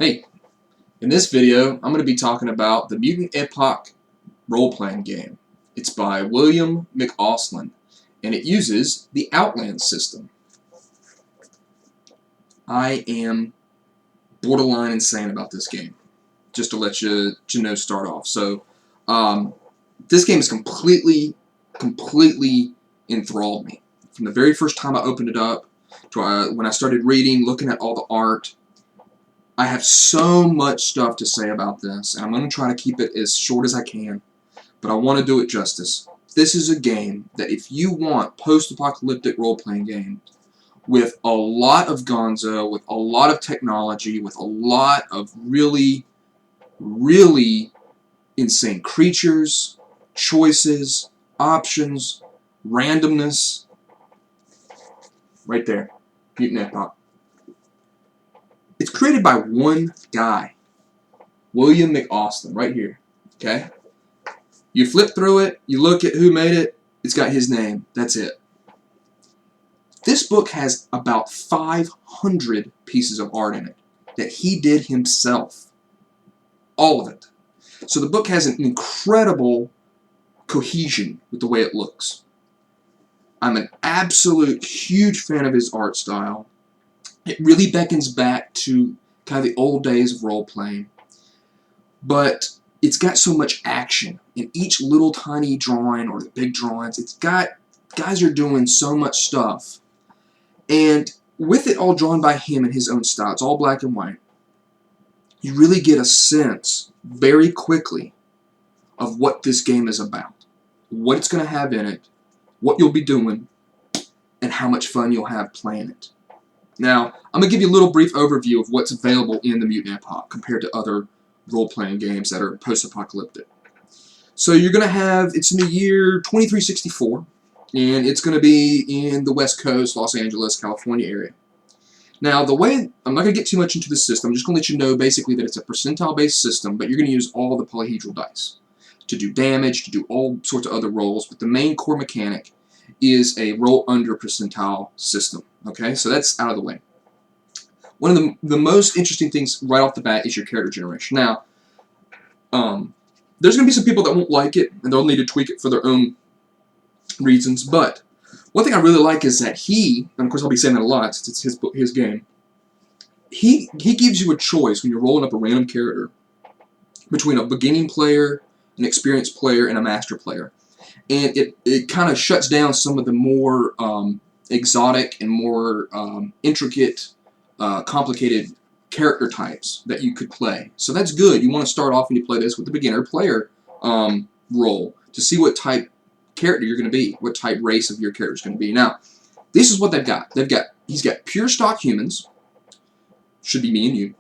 Hey, in this video, I'm going to be talking about the Mutant Epoch role-playing game. It's by McAusland, and it uses the Outland system. I am borderline insane about this game, just to let you know start off. So, this game has completely enthralled me. From the very first time I opened it up, to when I started reading, looking at all the art, I have so much stuff to say about this, and I'm going to try to keep it as short as I can, but I want to do it justice. This is a game that if you want post-apocalyptic role-playing games with a lot of gonzo, with a lot of technology, with a lot of really insane creatures, choices, options, randomness, right there, Mutant Epoch. It's created by one guy, McAusland, right here, okay? You flip through it, you look at who made it, it's got his name, that's it. This book has about 500 pieces of art in it that he did himself, all of it. So the book has an incredible cohesion with the way it looks. I'm an absolute huge fan of his art style. It really beckons back to kind of the old days of role-playing, but it's got so much action in each little tiny drawing or the big drawings. It's got, guys are doing so much stuff, and with it all drawn by him in his own style, it's all black and white, you really get a sense very quickly of what this game is about, what it's going to have in it, what you'll be doing, and how much fun you'll have playing it. Now, I'm going to give you a little brief overview of what's available in the Mutant Epoch compared to other role-playing games that are post-apocalyptic. So you're going to have, it's in the year 2364, and it's going to be in the West Coast, Los Angeles, California area. Now, the way, I'm not going to get too much into the system, I'm just going to let you know basically that it's a percentile-based system, but you're going to use all the polyhedral dice to do damage, to do all sorts of other rolls, but the main core mechanic is a roll under percentile system. Okay, so that's out of the way. One of the most interesting things right off the bat is your character generation. Now, there's going to be some people that won't like it, and they'll need to tweak it for their own reasons, but one thing I really like is that he, and of course I'll be saying that a lot since it's his game, he gives you a choice when you're rolling up a random character between a beginning player, an experienced player, and a master player. And it kind of shuts down some of the more exotic and more intricate, complicated character types that you could play. So that's good. You want to start off when you play this with the beginner player role to see what type character you're going to be, what type race of your character is going to be. Now, this is what they've got. He's got pure stock humans, should be me and you.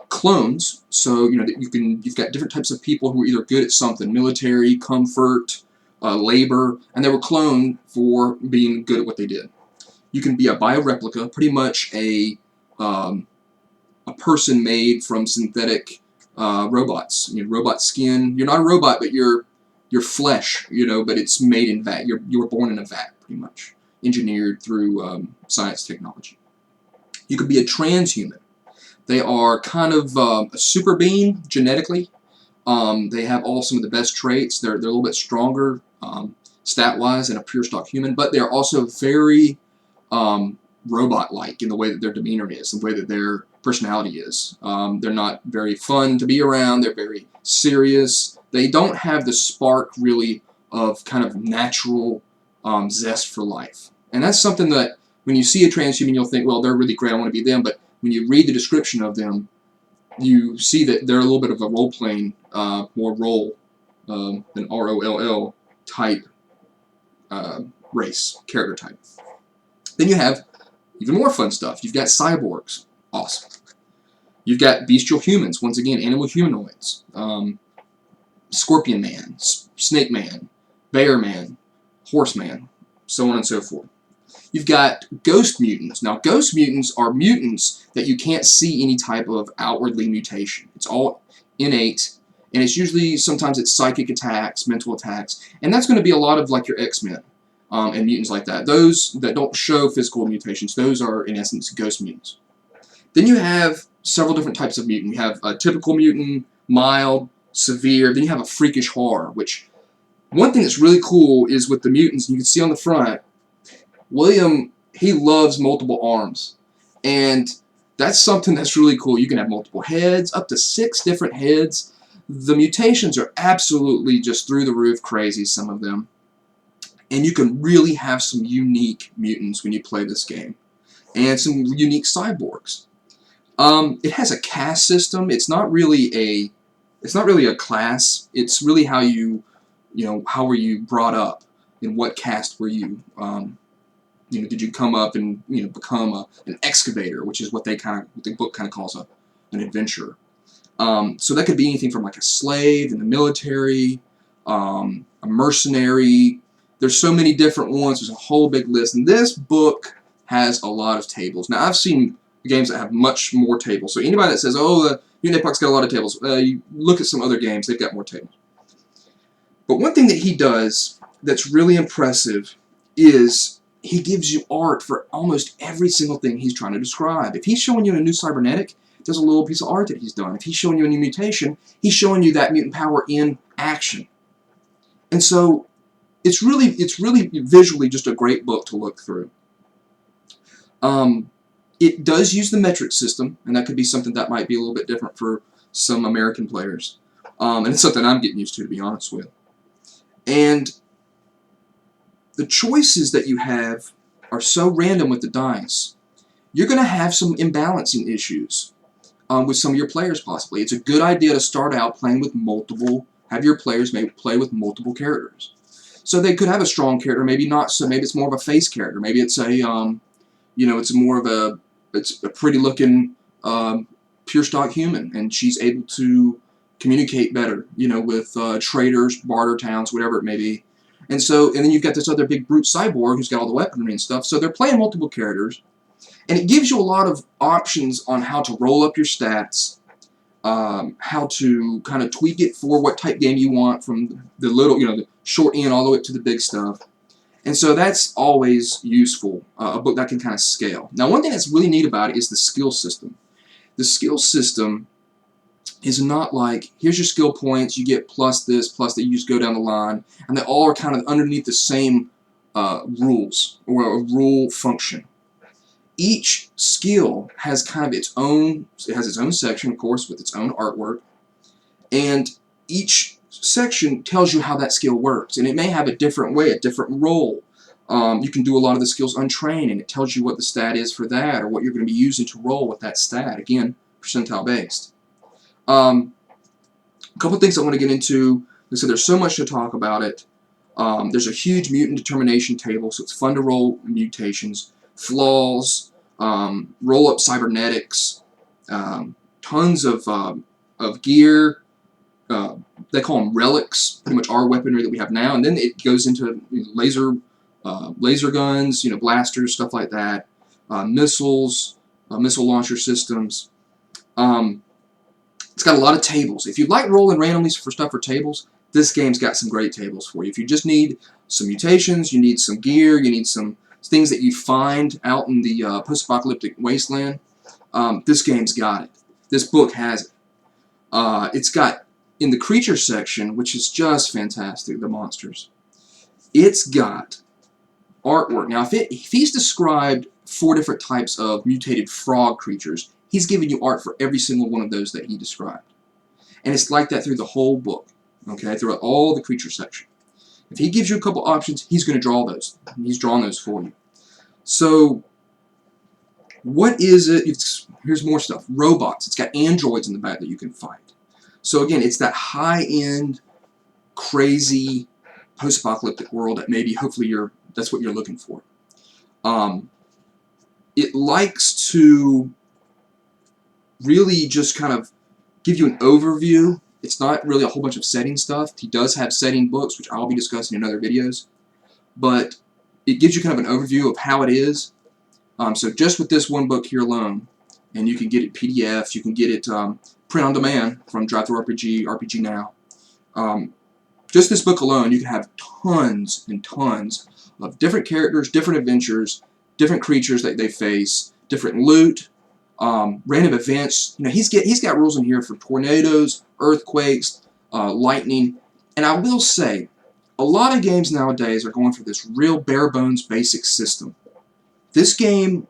Clones, so you know that you've got different types of people who are either good at something, military, comfort, labor, and they were cloned for being good at what they did. You can be a bioreplica, pretty much a person made from synthetic robots. You know, robot skin. You're not a robot, but you're flesh. You know, but it's made in vat. You were born in a vat, pretty much, engineered through science technology. You could be a transhuman. They are kind of a super being genetically. They have some of the best traits. They're a little bit stronger stat-wise than a pure stock human, but they're also very robot-like in the way that their demeanor is, the way that their personality is. They're not very fun to be around. They're very serious. They don't have the spark, really, of kind of natural zest for life. And that's something that when you see a transhuman, you'll think, well, they're really great, I want to be them, but when you read the description of them, you see that they're a little bit of a role-playing, more role than R-O-L-L type race, character type. Then you have even more fun stuff. You've got cyborgs. Awesome. You've got bestial humans. Once again, animal humanoids. Scorpion man, snake man, bear man, horse man, so on and so forth. You've got ghost mutants. Now, ghost mutants are mutants that you can't see any type of outwardly mutation. It's all innate, and it's usually, sometimes it's psychic attacks, mental attacks, and that's going to be a lot of like your X-Men and mutants like that. Those that don't show physical mutations, those are, in essence, ghost mutants. Then you have several different types of mutant. You have a typical mutant, mild, severe, then you have a freakish horror, which one thing that's really cool is with the mutants, you can see on the front, William, he loves multiple arms. And that's something that's really cool. You can have multiple heads, up to 6 different heads. The mutations are absolutely just through the roof crazy, some of them. And you can really have some unique mutants when you play this game. And some unique cyborgs. It has a caste system. It's not really a class. It's really how how were you brought up, and what caste were you? Did you come up and become an excavator, which is what the book kind of calls an adventurer. So that could be anything from like a slave in the military, a mercenary. There's so many different ones. There's a whole big list, and this book has a lot of tables. Now I've seen games that have much more tables. So anybody that says, "Oh, the Mutant Epoch's got a lot of tables," you look at some other games; they've got more tables. But one thing that he does that's really impressive is he gives you art for almost every single thing he's trying to describe. If he's showing you a new cybernetic, there's a little piece of art that he's done. If he's showing you a new mutation, he's showing you that mutant power in action. And so it's really visually just a great book to look through. It does use the metric system, and that could be something that might be a little bit different for some American players. And it's something I'm getting used to be honest with. And the choices that you have are so random with the dice. You're going to have some imbalancing issues with some of your players possibly. It's a good idea to start out playing with have your players maybe play with multiple characters. So they could have a strong character, maybe not so, maybe it's more of a face character. Maybe it's it's a pretty looking pure stock human, and she's able to communicate better, with traders, barter towns, whatever it may be. And then you've got this other big brute cyborg who's got all the weaponry and stuff. So they're playing multiple characters, and it gives you a lot of options on how to roll up your stats, how to kind of tweak it for what type game you want, from the little, the short end all the way up to the big stuff. And so that's always useful, a book that can kind of scale. Now, one thing that's really neat about it is the skill system. The skill system is not like, here's your skill points, you get plus this, plus that, you just go down the line, and they all are kind of underneath the same rules, or a rule function. Each skill has kind of its own section, of course, with its own artwork, and each section tells you how that skill works, and it may have a different way, a different role. You can do a lot of the skills untrained, and it tells you what the stat is for that, or what you're going to be using to roll with that stat. Again, percentile based. A couple things I want to get into. Like I said, there's so much to talk about it. There's a huge mutant determination table, so it's fun to roll mutations, flaws, roll up cybernetics, tons of gear. They call them relics, pretty much our weaponry that we have now, and then it goes into laser guns, blasters, stuff like that, missiles, missile launcher systems. It's got a lot of tables. If you like rolling randomly for stuff for tables, this game's got some great tables for you. If you just need some mutations, you need some gear, you need some things that you find out in the post-apocalyptic wasteland, this game's got it. This book has it. It's got, in the creature section, which is just fantastic, the monsters, it's got artwork. Now, if he's described 4 different types of mutated frog creatures, he's giving you art for every single one of those that he described. And it's like that through the whole book, okay, throughout all the creature section. If he gives you a couple options, he's going to draw those. He's drawn those for you. So, what is it? Here's more stuff. Robots. It's got androids in the back that you can fight. So again, it's that high-end, crazy, post-apocalyptic world that maybe, hopefully, that's what you're looking for. It likes to really just kind of give you an overview. It's not really a whole bunch of setting stuff. He does have setting books, which I'll be discussing in other videos. But it gives you kind of an overview of how it is. So just with this one book here alone, and you can get it PDF, you can get it print on demand from Drive-Thru-RPG, RPG Now. Just this book alone, you can have tons and tons of different characters, different adventures, different creatures that they face, different loot, random events. You know, he's got rules in here for tornadoes, earthquakes, lightning. And I will say, a lot of games nowadays are going for this real bare bones basic system. This game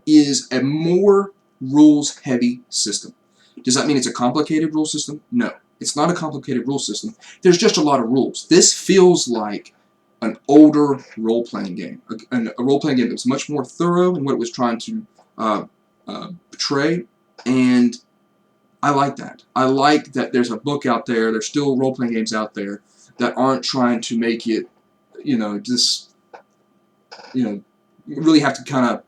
is a more rules heavy system. Does that mean it's a complicated rule system? No, it's not a complicated rule system. There's just a lot of rules. This feels like an older role-playing game, a role-playing game that was much more thorough in what it was trying to portray, and I like that. I like that there's a book out there, there's still role-playing games out there that aren't trying to make it, you know, just, you know, you really have to kind of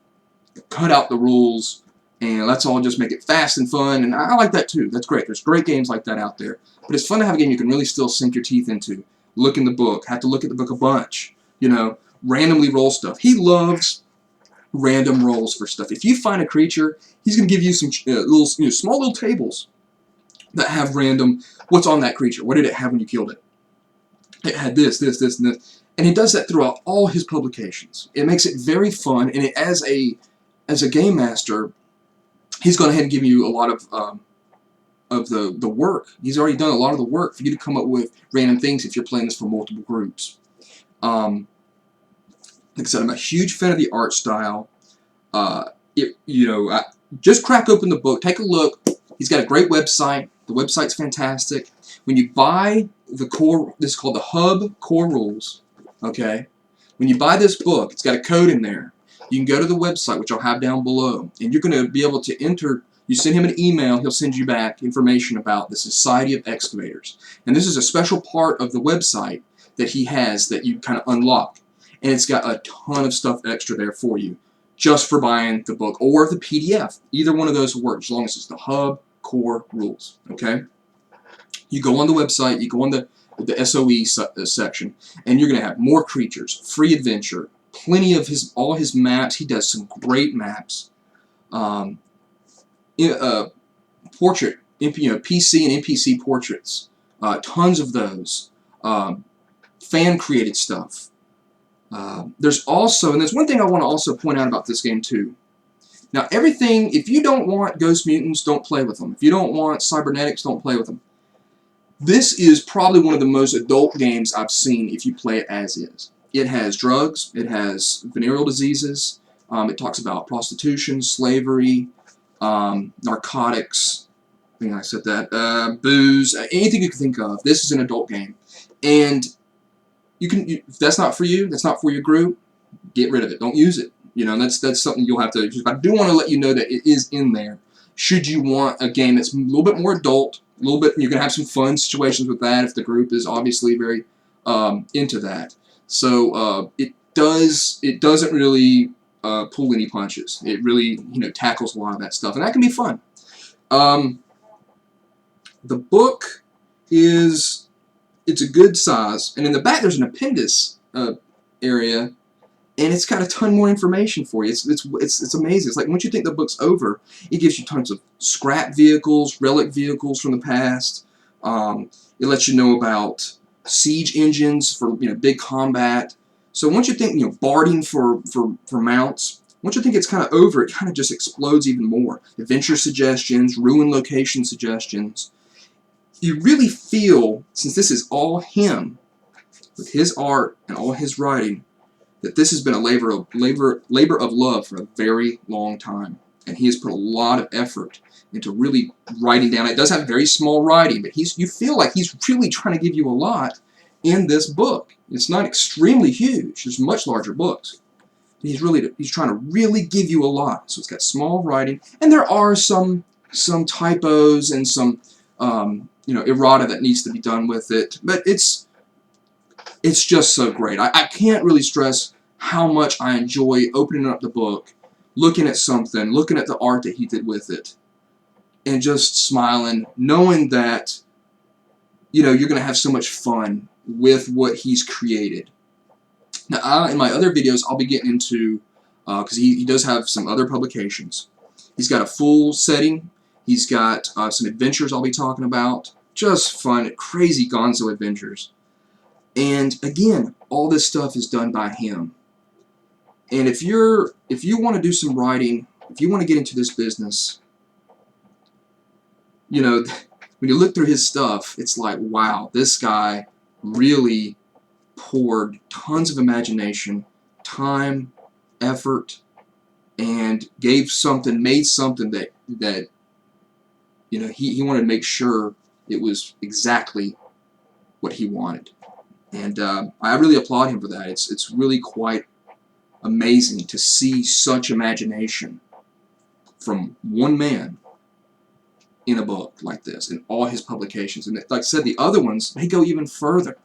cut out the rules and let's all just make it fast and fun, and I like that too. That's great. There's great games like that out there, but it's fun to have a game you can really still sink your teeth into. Look in the book, have to look at the book a bunch, you know, randomly roll stuff. He loves random rolls for stuff. If you find a creature, he's going to give you some little, you know, small little tables that have random, what's on that creature? What did it have when you killed it? It had this, this, this, and this. And he does that throughout all his publications. It makes it very fun, and it, as a game master, he's going ahead and give you a lot of the work. He's already done a lot of the work for you to come up with random things if you're playing this for multiple groups. Like I said, I'm a huge fan of the art style. Just crack open the book, take a look. He's got a great website. The website's fantastic. When you buy the core, this is called the Hub Core Rules. Okay, when you buy this book, it's got a code in there. You can go to the website, which I'll have down below, and you're going to be able to enter. You send him an email, he'll send you back information about the Society of Excavators. And this is a special part of the website that he has that you kind of unlock. And it's got a ton of stuff extra there for you, just for buying the book or the PDF. Either one of those will work, as long as it's the Hub Core Rules. Okay? You go on the website, you go on the SOE section, and you're going to have more creatures, free adventure, plenty of all his maps. He does some great maps. Portrait, PC and NPC portraits, tons of those, fan-created stuff. There's also, and there's one thing I want to also point out about this game too. Now everything, if you don't want Ghost Mutants, don't play with them. If you don't want Cybernetics, don't play with them. This is probably one of the most adult games I've seen if you play it as is. It has drugs, it has venereal diseases, it talks about prostitution, slavery, narcotics, I think I said that, booze, anything you can think of. This is an adult game. And if that's not for you, that's not for your group, get rid of it. Don't use it. You know, that's something you'll have to, I do want to let you know that it is in there. Should you want a game that's a little bit more adult, a little bit, you can have some fun situations with that if the group is obviously very into that. So it doesn't really pull any punches. It really, tackles a lot of that stuff, and that can be fun. The book it's a good size, and in the back there's an appendix area, and it's got a ton more information for you. It's amazing. It's like once you think the book's over, it gives you tons of scrap vehicles, relic vehicles from the past. It lets you know about siege engines for big combat. So once you think barding for mounts, once you think it's kind of over, it kind of just explodes even more. Adventure suggestions, ruin location suggestions. You really feel, since this is all him, with his art and all his writing, that this has been a labor of love for a very long time, and he has put a lot of effort into really writing down. It does have very small writing, but you feel like he's really trying to give you a lot in this book. It's not extremely huge. There's much larger books. He's trying to really give you a lot. So it's got small writing, and there are some typos and some errata that needs to be done with it, but it's just so great. I can't really stress how much I enjoy opening up the book, looking at something, looking at the art that he did with it, and just smiling, knowing that you're going to have so much fun with what he's created. Now, in my other videos, I'll be getting into, because he does have some other publications. He's got a full setting. He's got some adventures I'll be talking about. Just fun, crazy gonzo adventures. And again, all this stuff is done by him. And if you want to do some writing if you want to get into this business, you know, when you look through his stuff, it's like, wow, this guy really poured tons of imagination, time, effort, and made something that you know, he wanted to make sure it was exactly what he wanted. And I really applaud him for that. It's really quite amazing to see such imagination from one man in a book like this, in all his publications. And like I said, the other ones, they go even further.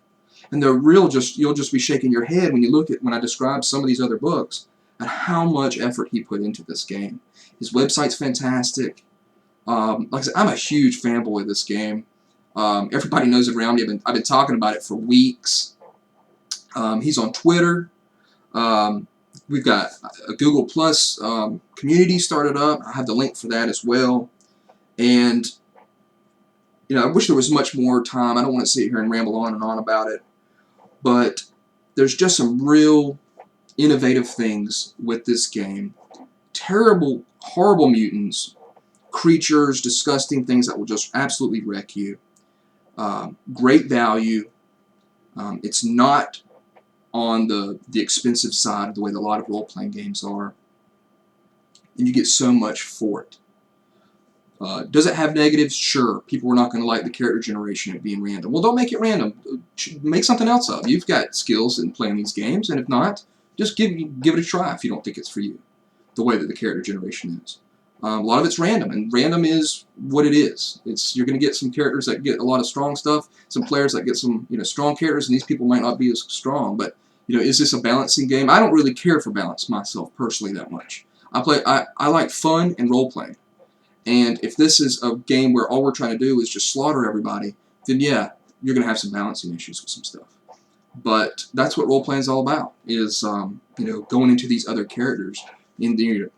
And they're real, you'll just be shaking your head when you look at, when I describe some of these other books, and how much effort he put into this game. His website's fantastic. Like I said, I'm a huge fanboy of this game. Everybody knows it around me. I've been talking about it for weeks. He's on Twitter. We've got a Google Plus community started up. I have the link for that as well. And, you know, I wish there was much more time. I don't want to sit here and ramble on and on about it. But there's just some real innovative things with this game. Terrible, horrible mutants, creatures, disgusting things that will just absolutely wreck you. Great value. It's not on the expensive side, the way that a lot of role-playing games are. And you get so much for it. Does it have negatives? Sure. People are not going to like the character generation of being random. Well, don't make it random. Make something else up. You've got skills in playing these games, and if not, just give it a try if you don't think it's for you, the way that the character generation is. A lot of it's random, and random is what it is. You're going to get some characters that get a lot of strong stuff, some players that get some strong characters, and these people might not be as strong. But is this a balancing game? I don't really care for balance myself personally that much. I like fun and role playing. And if this is a game where all we're trying to do is just slaughter everybody, then yeah, you're going to have some balancing issues with some stuff. But that's what role-playing is all about, is going into these other characters,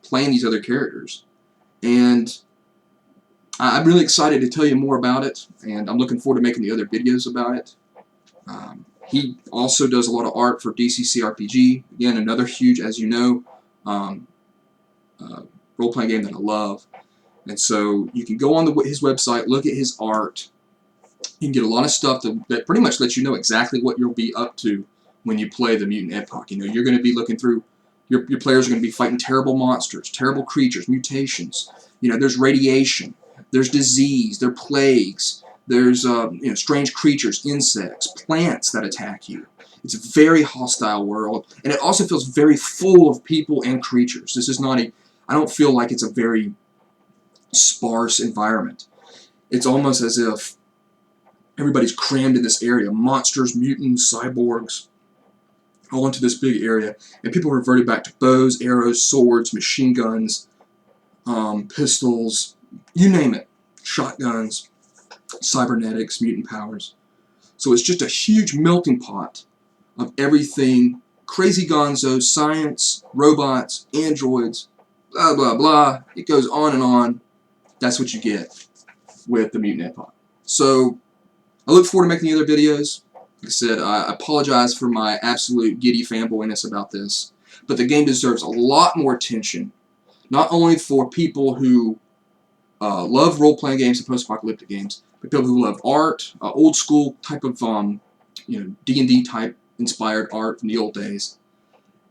playing these other characters. And I'm really excited to tell you more about it, and I'm looking forward to making the other videos about it. He also does a lot of art for DCCRPG. Again, another huge, as you know, role-playing game that I love. And so you can go on his website, look at his art. You can get a lot of stuff that pretty much lets you know exactly what you'll be up to when you play the Mutant Epoch. You're going to be looking through, your players are going to be fighting terrible monsters, terrible creatures, mutations. There's radiation, there's disease, there are plagues, there's strange creatures, insects, plants that attack you. It's a very hostile world, and it also feels very full of people and creatures. This is not I don't feel like it's a very sparse environment. It's almost as if everybody's crammed in this area. Monsters, mutants, cyborgs, all into this big area. And people reverted back to bows, arrows, swords, machine guns, pistols, you name it. Shotguns, cybernetics, mutant powers. So it's just a huge melting pot of everything. Crazy gonzo, science, robots, androids, blah, blah, blah. It goes on and on. That's what you get with the Mutant Epoch. So I look forward to making the other videos. Like I said, I apologize for my absolute giddy fanboyness about this, but the game deserves a lot more attention, not only for people who love role-playing games and post-apocalyptic games, but people who love art, old school type of D&D type inspired art from the old days,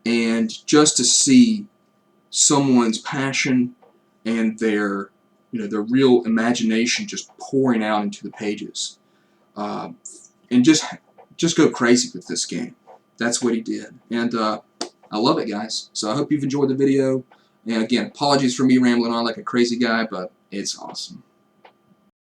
and just to see someone's passion and their real imagination just pouring out into the pages, and just go crazy with this game. That's what he did, and I love it, guys. So I hope you've enjoyed the video. And again, apologies for me rambling on like a crazy guy, but it's awesome.